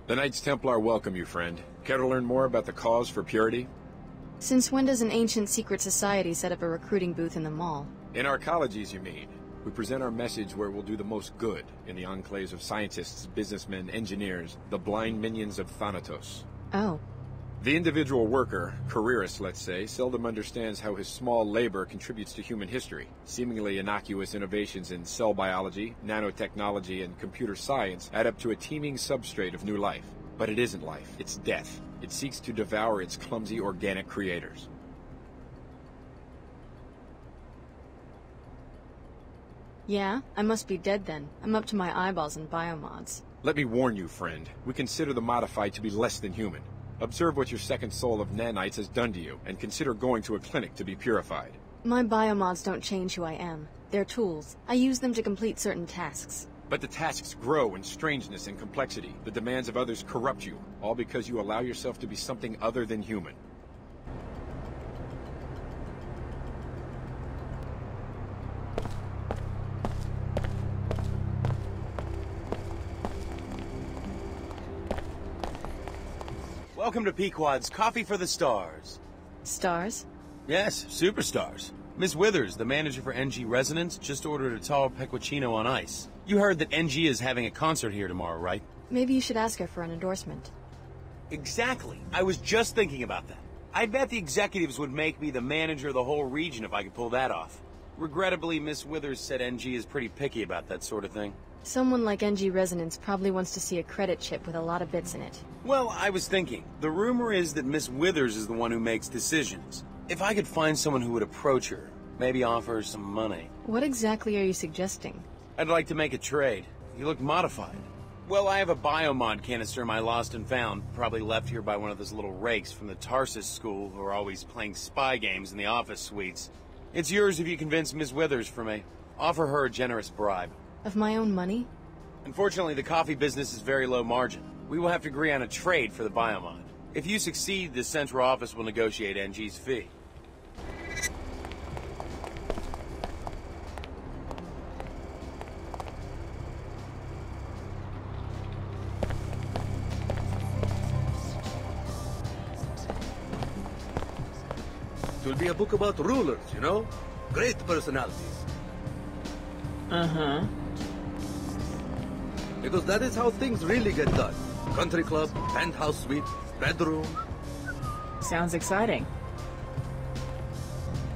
The Knights Templar welcome you, friend. Care to learn more about the cause for purity? Since when does an ancient secret society set up a recruiting booth in the mall? In our colleges, you mean. We present our message where it will do the most good in the enclaves of scientists, businessmen, engineers, the blind minions of Thanatos. Oh. The individual worker, careerist let's say, seldom understands how his small labor contributes to human history. Seemingly innocuous innovations in cell biology, nanotechnology, and computer science add up to a teeming substrate of new life. But it isn't life, it's death. It seeks to devour its clumsy organic creators. Yeah? I must be dead then. I'm up to my eyeballs in biomods. Let me warn you, friend. We consider the modified to be less than human. Observe what your second soul of nanites has done to you, and consider going to a clinic to be purified. My biomods don't change who I am. They're tools. I use them to complete certain tasks. But the tasks grow in strangeness and complexity. The demands of others corrupt you, all because you allow yourself to be something other than human. Welcome to Pequod's Coffee for the Stars. Stars? Yes, superstars. Miss Withers, the manager for NG Resonance, just ordered a tall pecorino on ice. You heard that NG is having a concert here tomorrow, right? Maybe you should ask her for an endorsement. Exactly. I was just thinking about that. I bet the executives would make me the manager of the whole region if I could pull that off. Regrettably, Miss Withers said NG is pretty picky about that sort of thing. Someone like NG Resonance probably wants to see a credit chip with a lot of bits in it. Well, I was thinking, the rumor is that Miss Withers is the one who makes decisions. If I could find someone who would approach her, maybe offer her some money. What exactly are you suggesting? I'd like to make a trade. You look modified. Well, I have a biomod canister I lost and found, probably left here by one of those little rakes from the Tarsus school who are always playing spy games in the office suites. It's yours if you convince Miss Withers for me. Offer her a generous bribe. Of my own money? Unfortunately, the coffee business is very low margin. We will have to agree on a trade for the biomod. If you succeed, the central office will negotiate NG's fee. It will be a book about rulers, you know? Great personalities. Uh-huh. Because that is how things really get done. Country club, penthouse suite, bedroom. Sounds exciting.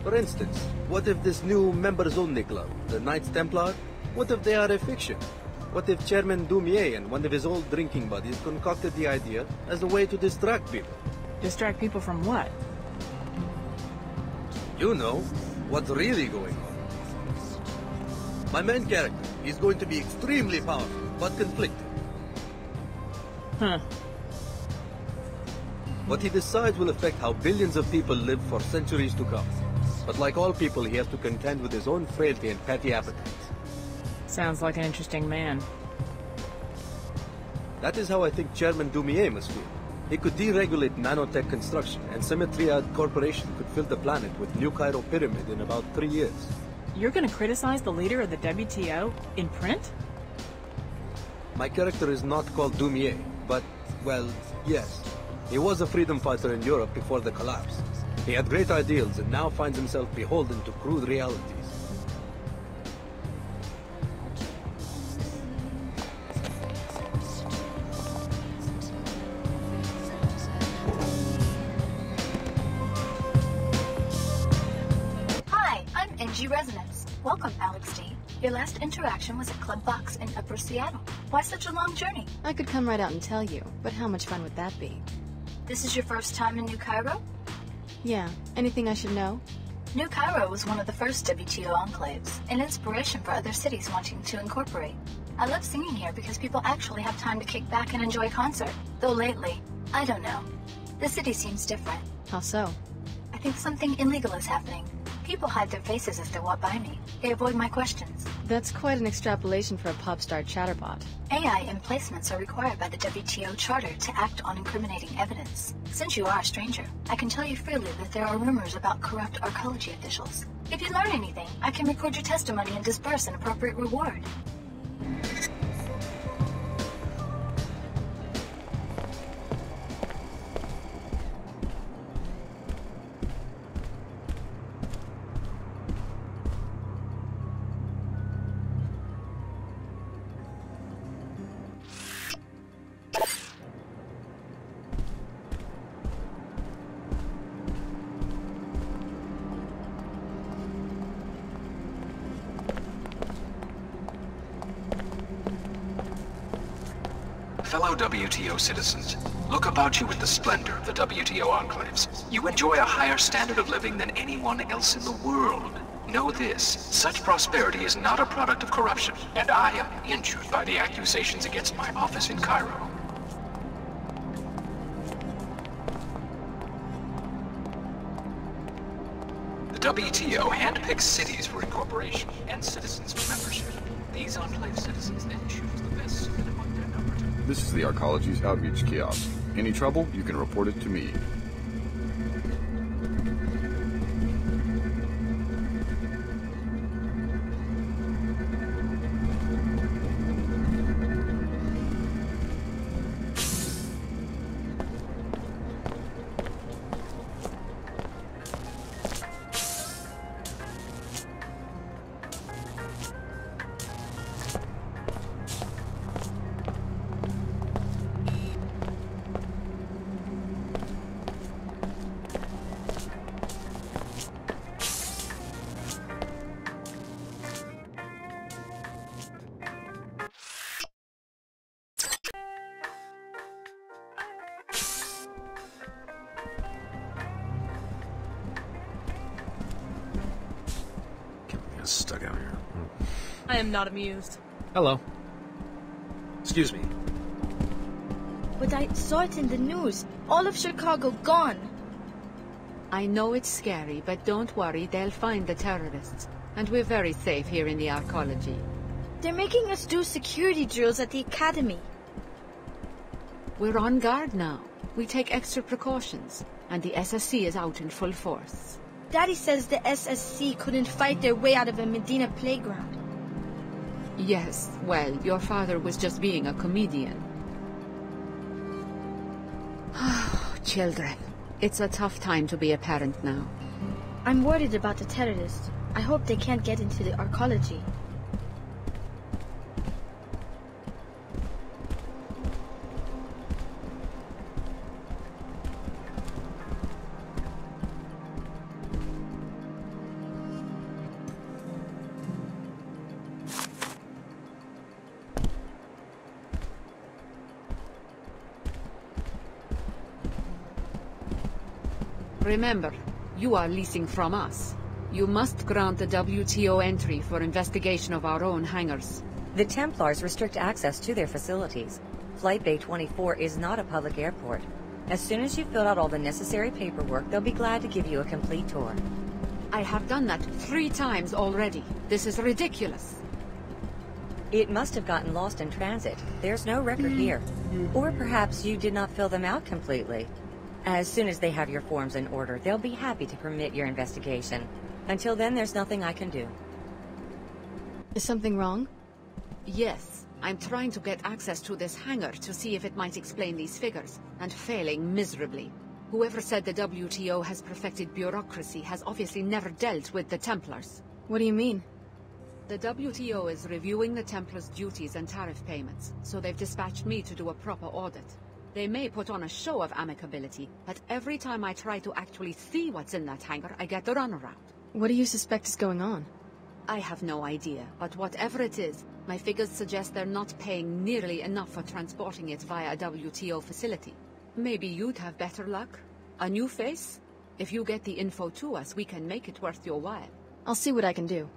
For instance, what if this new members-only club, the Knights Templar, what if they are a fiction? What if Chairman Dumier and one of his old drinking buddies concocted the idea as a way to distract people? Distract people from what? You know, what's really going on. My main character is going to be extremely powerful, but conflicted. Huh. What he decides will affect how billions of people live for centuries to come. But like all people, he has to contend with his own frailty and petty appetites. Sounds like an interesting man. That is how I think Chairman Dumier must feel. He could deregulate nanotech construction, and Symmetriad Corporation could fill the planet with New Cairo Pyramid in about 3 years. You're gonna criticize the leader of the WTO in print? My character is not called Dumier, but, well, yes. He was a freedom fighter in Europe before the collapse. He had great ideals and now finds himself beholden to crude realities. Hi, I'm NG Resonance. Welcome, Alex D. Your last interaction was at Club Box in Upper Seattle. Why such a long journey? I could come right out and tell you, but how much fun would that be? This is your first time in New Cairo? Yeah. Anything I should know? New Cairo was one of the first WTO enclaves, an inspiration for other cities wanting to incorporate. I love singing here because people actually have time to kick back and enjoy a concert. Though lately, I don't know. The city seems different. How so? I think something illegal is happening. People hide their faces as they walk by me. They avoid my questions. That's quite an extrapolation for a pop star chatterbot. AI emplacements are required by the WTO Charter to act on incriminating evidence. Since you are a stranger, I can tell you freely that there are rumors about corrupt arcology officials. If you learn anything, I can record your testimony and disperse an appropriate reward. Fellow WTO citizens, look about you at the splendor of the WTO enclaves. You enjoy a higher standard of living than anyone else in the world. Know this, such prosperity is not a product of corruption, and I am injured by the accusations against my office in Cairo. The WTO handpicks cities for incorporation and citizens for membership. These enclave citizens then choose the best suited among their number. This is the Arcology's outreach kiosk. Any trouble, you can report it to me. Stuck out here. I am not amused. Hello. Excuse me. But I saw it in the news. All of Chicago gone. I know it's scary, but don't worry, they'll find the terrorists. And we're very safe here in the Arcology. They're making us do security drills at the academy. We're on guard now. We take extra precautions, and the SSC is out in full force. Daddy says the SSC couldn't fight their way out of a Medina playground. Yes, well, your father was just being a comedian. Children, it's a tough time to be a parent now. I'm worried about the terrorists. I hope they can't get into the Arcology. Remember, you are leasing from us. You must grant the WTO entry for investigation of our own hangars. The Templars restrict access to their facilities. Flight Bay 24 is not a public airport. As soon as you've filled out all the necessary paperwork, they'll be glad to give you a complete tour. I have done that 3 times already. This is ridiculous. It must have gotten lost in transit. There's no record here. Or perhaps you did not fill them out completely. As soon as they have your forms in order, they'll be happy to permit your investigation. Until then, there's nothing I can do. Is something wrong? Yes. I'm trying to get access to this hangar to see if it might explain these figures, and failing miserably. Whoever said the WTO has perfected bureaucracy has obviously never dealt with the Templars. What do you mean? The WTO is reviewing the Templars' duties and tariff payments, so they've dispatched me to do a proper audit. They may put on a show of amicability, but every time I try to actually see what's in that hangar, I get the runaround. What do you suspect is going on? I have no idea, but whatever it is, my figures suggest they're not paying nearly enough for transporting it via a WTO facility. Maybe you'd have better luck? A new face? If you get the info to us, we can make it worth your while. I'll see what I can do.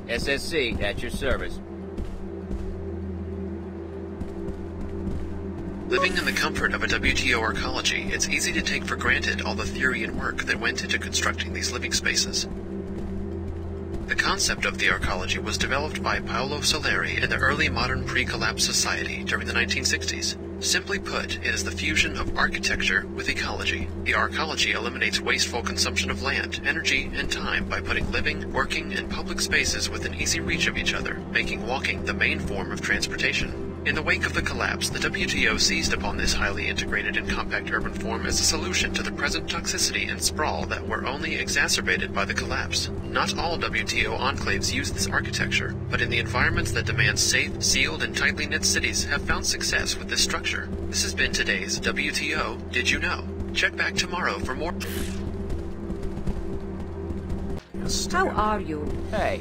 SSC, at your service. Living in the comfort of a WTO arcology, it's easy to take for granted all the theory and work that went into constructing these living spaces. The concept of the arcology was developed by Paolo Soleri in the early modern pre-collapse society during the 1960s. Simply put, it is the fusion of architecture with ecology. The arcology eliminates wasteful consumption of land, energy, and time by putting living, working, and public spaces within easy reach of each other, making walking the main form of transportation. In the wake of the collapse, the WTO seized upon this highly integrated and compact urban form as a solution to the present toxicity and sprawl that were only exacerbated by the collapse. Not all WTO enclaves use this architecture, but in the environments that demand safe, sealed, and tightly knit cities have found success with this structure. This has been today's WTO Did You Know? Check back tomorrow for more. How are you? Hey.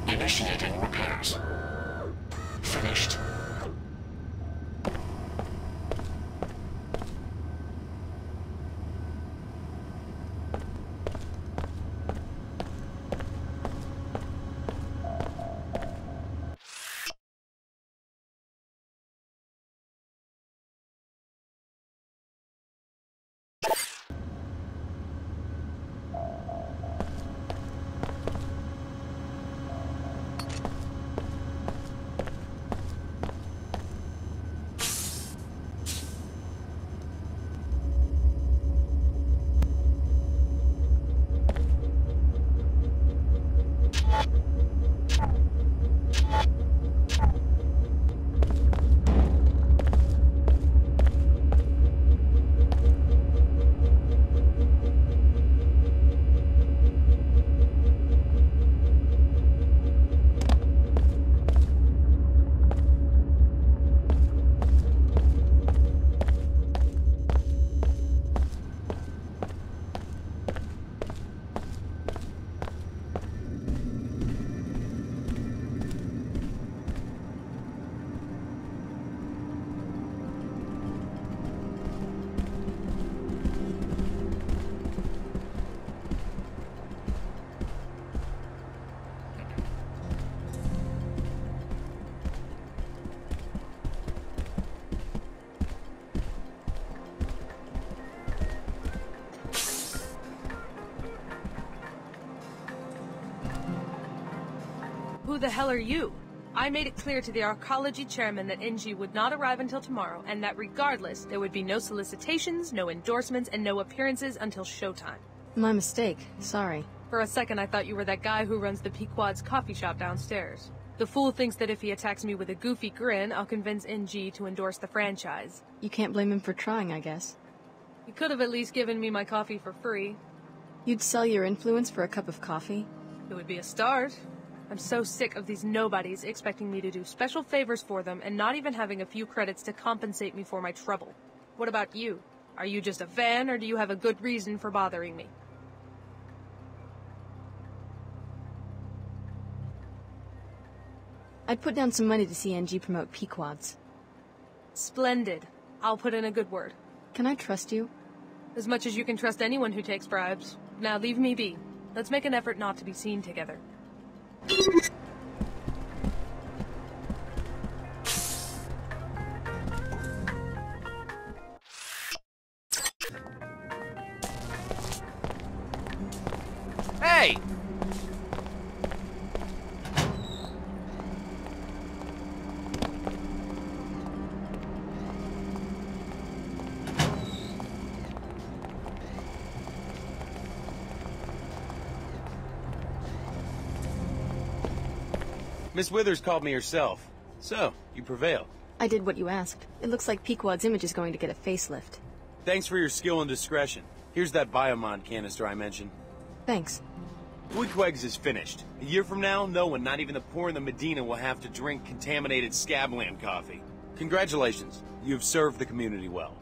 Initiating repairs. Finished. Who the hell are you? I made it clear to the arcology chairman that NG would not arrive until tomorrow, and that regardless, there would be no solicitations, no endorsements, and no appearances until showtime. My mistake. Sorry. For a second, I thought you were that guy who runs the Pequod's coffee shop downstairs. The fool thinks that if he attacks me with a goofy grin, I'll convince NG to endorse the franchise. You can't blame him for trying, I guess. He could have at least given me my coffee for free. You'd sell your influence for a cup of coffee? It would be a start. I'm so sick of these nobodies expecting me to do special favors for them and not even having a few credits to compensate me for my trouble. What about you? Are you just a fan, or do you have a good reason for bothering me? I'd put down some money to see NG promote Pequods. Splendid. I'll put in a good word. Can I trust you? As much as you can trust anyone who takes bribes. Now leave me be. Let's make an effort not to be seen together. Hey! Miss Withers called me herself. So, you prevailed. I did what you asked. It looks like Pequod's image is going to get a facelift. Thanks for your skill and discretion. Here's that biomod canister I mentioned. Thanks. Woodquegs is finished. A year from now, no one, not even the poor in the Medina, will have to drink contaminated scabland coffee. Congratulations. You've served the community well.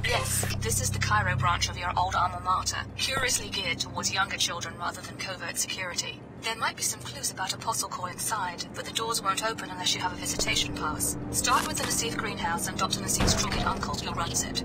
Yes, this is the Cairo branch of your old alma mater, curiously geared towards younger children rather than covert security. There might be some clues about Apostle Core inside, but the doors won't open unless you have a visitation pass. Start with the Nassif greenhouse and Dr. Nassif's crooked uncle who runs it.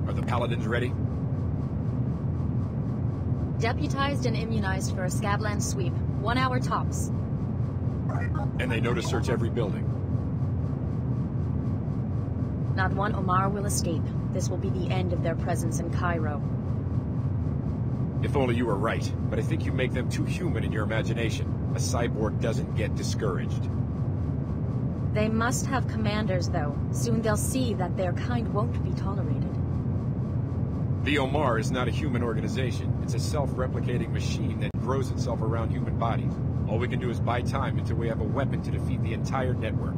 Are the Paladins ready? Deputized and immunized for a Scabland sweep. 1 hour tops. And they know to search every building. Not one Omar will escape. This will be the end of their presence in Cairo. If only you were right, but I think you make them too human in your imagination. A cyborg doesn't get discouraged. They must have commanders, though. Soon they'll see that their kind won't be tolerated. The Omar is not a human organization. It's a self-replicating machine that grows itself around human bodies. All we can do is buy time until we have a weapon to defeat the entire network.